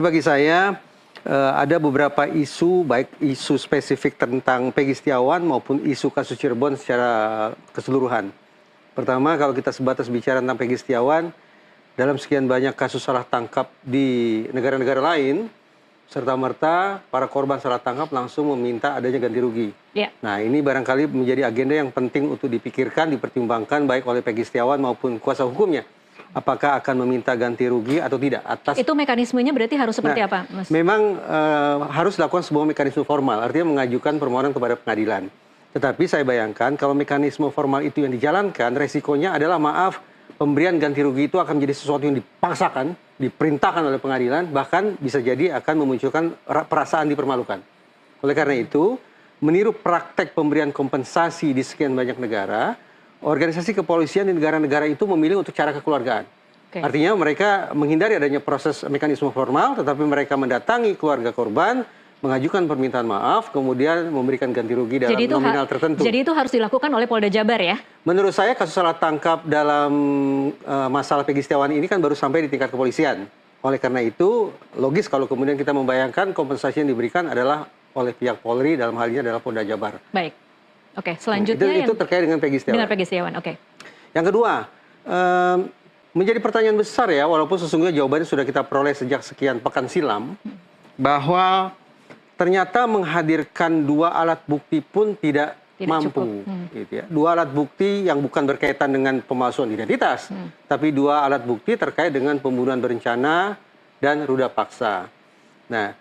Bagi saya ada beberapa isu, baik isu spesifik tentang Peggy Setiawan maupun isu kasus Cirebon secara keseluruhan. Pertama, kalau kita sebatas bicara tentang Peggy Setiawan, dalam sekian banyak kasus salah tangkap di negara-negara lain, serta-merta para korban salah tangkap langsung meminta adanya ganti rugi. Ya. Nah, ini barangkali menjadi agenda yang penting untuk dipikirkan, dipertimbangkan baik oleh Peggy Setiawan maupun kuasa hukumnya. Apakah akan meminta ganti rugi atau tidak atas Itu mekanismenya berarti harus seperti apa, Mas? Memang harus dilakukan sebuah mekanisme formal, artinya mengajukan permohonan kepada pengadilan. Tetapi saya bayangkan kalau mekanisme formal itu yang dijalankan, resikonya adalah pemberian ganti rugi itu akan menjadi sesuatu yang dipaksakan, diperintahkan oleh pengadilan, bahkan bisa jadi akan memunculkan perasaan dipermalukan. Oleh karena itu, meniru praktek pemberian kompensasi di sekian banyak negara, organisasi kepolisian di negara-negara itu memilih untuk cara kekeluargaan. Oke. Artinya mereka menghindari adanya proses mekanisme formal, tetapi mereka mendatangi keluarga korban, mengajukan permintaan maaf, kemudian memberikan ganti rugi dalam nominal tertentu. Jadi itu harus dilakukan oleh Polda Jabar ya? Menurut saya kasus salah tangkap dalam masalah Peggy Setiawan ini kan baru sampai di tingkat kepolisian. Oleh karena itu, logis kalau kemudian kita membayangkan kompensasi yang diberikan adalah oleh pihak Polri, dalam hal ini adalah Polda Jabar. Baik. Oke, selanjutnya itu terkait dengan Peggy Setiawan. Dengan Peggy Setiawan, oke. Yang kedua, menjadi pertanyaan besar ya, walaupun sesungguhnya jawabannya sudah kita peroleh sejak sekian pekan silam, bahwa ternyata menghadirkan dua alat bukti pun tidak mampu. Gitu ya. Dua alat bukti yang bukan berkaitan dengan pemalsuan identitas, tapi dua alat bukti terkait dengan pembunuhan berencana dan ruda paksa. Nah,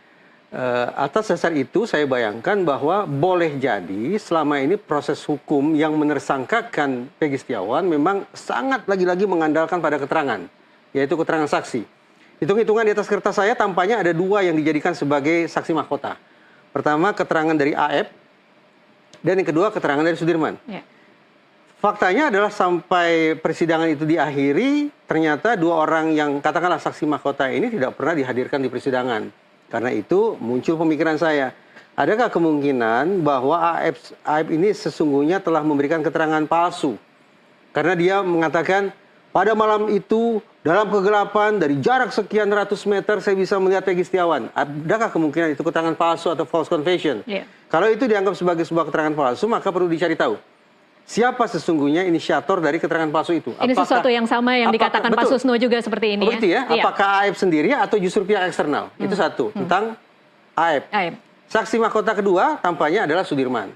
atas dasar itu saya bayangkan bahwa boleh jadi selama ini proses hukum yang menersangkakan Peggy Setiawan memang sangat lagi-lagi mengandalkan pada keterangan, yaitu keterangan saksi. Hitung-hitungan di atas kertas saya tampaknya ada dua yang dijadikan sebagai saksi mahkota. Pertama keterangan dari AF, dan yang kedua keterangan dari Sudirman. Ya. Faktanya adalah sampai persidangan itu diakhiri, ternyata dua orang yang katakanlah saksi mahkota ini tidak pernah dihadirkan di persidangan. Karena itu muncul pemikiran saya, adakah kemungkinan bahwa AF ini sesungguhnya telah memberikan keterangan palsu? Karena dia mengatakan, pada malam itu dalam kegelapan dari jarak sekian ratus meter saya bisa melihat Peggy Setiawan. Adakah kemungkinan itu keterangan palsu atau false confession? Yeah. Kalau itu dianggap sebagai sebuah keterangan palsu, maka perlu dicari tahu. Siapa sesungguhnya inisiator dari keterangan palsu itu? Ini sesuatu yang sama yang dikatakan Pak Susno juga seperti ini. Begitu ya? Apakah AF sendiri atau justru pihak eksternal? Itu satu, tentang AF. Saksi mahkota kedua tampaknya adalah Sudirman.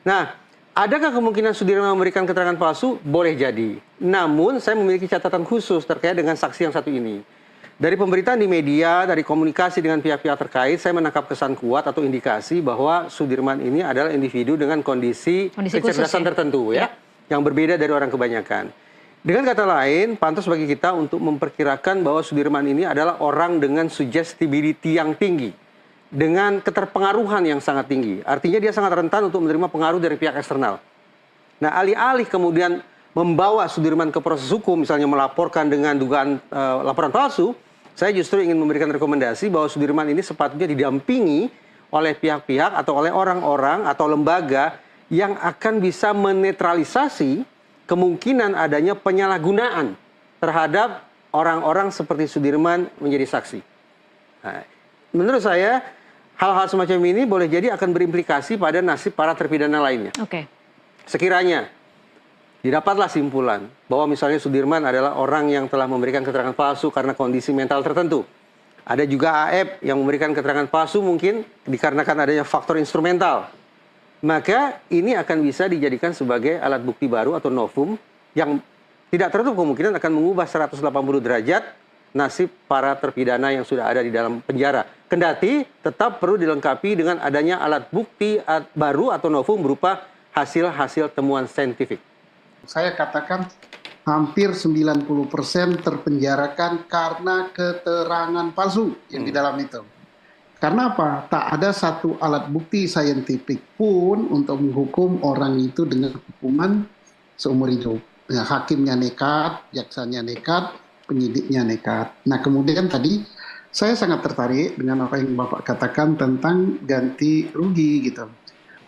Nah, adakah kemungkinan Sudirman memberikan keterangan palsu? Boleh jadi. Namun, saya memiliki catatan khusus terkait dengan saksi yang satu ini. Dari pemberitaan di media, dari komunikasi dengan pihak-pihak terkait, saya menangkap kesan kuat atau indikasi bahwa Sudirman ini adalah individu dengan kondisi kecerdasan tertentu ya, yang berbeda dari orang kebanyakan. Dengan kata lain, pantas bagi kita untuk memperkirakan bahwa Sudirman ini adalah orang dengan suggestibility yang tinggi, dengan keterpengaruhan yang sangat tinggi. Artinya dia sangat rentan untuk menerima pengaruh dari pihak eksternal. Nah, alih-alih kemudian membawa Sudirman ke proses hukum, misalnya melaporkan dengan dugaan laporan palsu, saya justru ingin memberikan rekomendasi bahwa Sudirman ini sepatutnya didampingi oleh pihak-pihak atau oleh orang-orang atau lembaga yang akan bisa menetralisasi kemungkinan adanya penyalahgunaan terhadap orang-orang seperti Sudirman menjadi saksi. Nah, menurut saya, hal-hal semacam ini boleh jadi akan berimplikasi pada nasib para terpidana lainnya. Oke. Sekiranya didapatlah simpulan bahwa misalnya Sudirman adalah orang yang telah memberikan keterangan palsu karena kondisi mental tertentu. Ada juga AF yang memberikan keterangan palsu mungkin dikarenakan adanya faktor instrumental. Maka ini akan bisa dijadikan sebagai alat bukti baru atau novum yang tidak tertutup kemungkinan akan mengubah 180 derajat nasib para terpidana yang sudah ada di dalam penjara. Kendati tetap perlu dilengkapi dengan adanya alat bukti baru atau novum berupa hasil-hasil temuan saintifik. Saya katakan hampir 90% terpenjarakan karena keterangan palsu yang di dalam itu. Karena apa? Tak ada satu alat bukti saintifik pun untuk menghukum orang itu dengan hukuman seumur hidup. Nah, hakimnya nekat, jaksanya nekat, penyidiknya nekat. Nah, kemudian tadi saya sangat tertarik dengan apa yang Bapak katakan tentang ganti rugi gitu.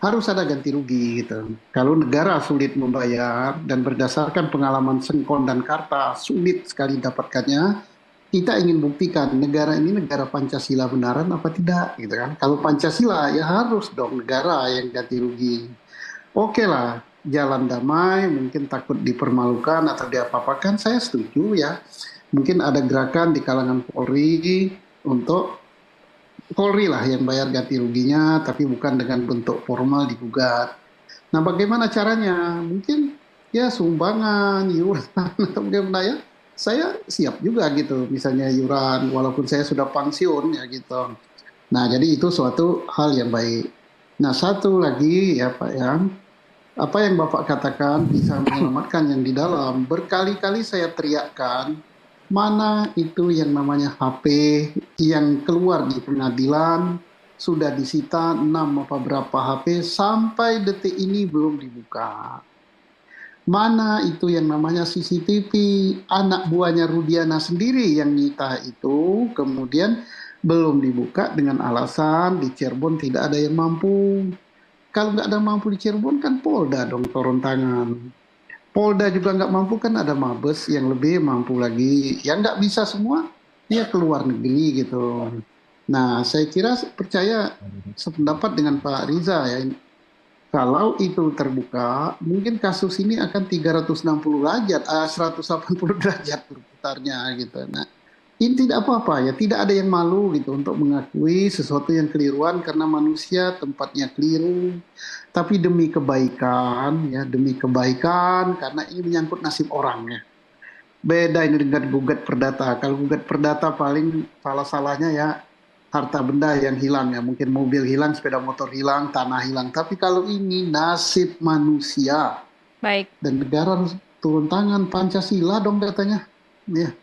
Harus ada ganti rugi gitu. Kalau negara sulit membayar dan berdasarkan pengalaman Sengkon dan Karta sulit sekali dapatkannya, kita ingin buktikan negara ini negara Pancasila benaran apa tidak, gitu kan? Kalau Pancasila ya harus dong negara yang ganti rugi. Oke lah, jalan damai, mungkin takut dipermalukan atau diapa-apakan, saya setuju ya. Mungkin ada gerakan di kalangan Polri untuk Polri lah yang bayar ganti ruginya, tapi bukan dengan bentuk formal digugat. Nah, bagaimana caranya? Mungkin ya sumbangan, iuran, atau bagaimana ya? Saya siap juga gitu, misalnya iuran, walaupun saya sudah pensiun ya gitu. Nah, jadi itu suatu hal yang baik. Nah, satu lagi ya Pak ya, apa yang Bapak katakan bisa menyelamatkan yang di dalam. Berkali-kali saya teriakkan, mana itu yang namanya HP yang keluar di pengadilan, sudah disita 6 apa berapa HP, sampai detik ini belum dibuka. Mana itu yang namanya CCTV, anak buahnya Rudiana sendiri yang nyita itu, kemudian belum dibuka dengan alasan di Cirebon tidak ada yang mampu. Kalau nggak ada mampu di Cirebon kan Polda dong turun tangan. Polda juga nggak mampu kan ada Mabes yang lebih mampu lagi. Yang nggak bisa semua, dia keluar negeri gitu. Nah, saya kira percaya sependapat dengan Pak Riza ya. Kalau itu terbuka, mungkin kasus ini akan 360 derajat, 180 derajat berputarnya gitu. Nah, ini tidak apa-apa ya, tidak ada yang malu gitu untuk mengakui sesuatu yang keliruan karena manusia tempatnya keliru. Tapi demi kebaikan ya, demi kebaikan karena ini menyangkut nasib orang ya. Beda ini dengan gugat perdata. Kalau gugat perdata paling salah-salahnya ya harta benda yang hilang ya, mungkin mobil hilang, sepeda motor hilang, tanah hilang. Tapi kalau ini nasib manusia, Baik. dan negara harus turun tangan, Pancasila dong katanya. Ya.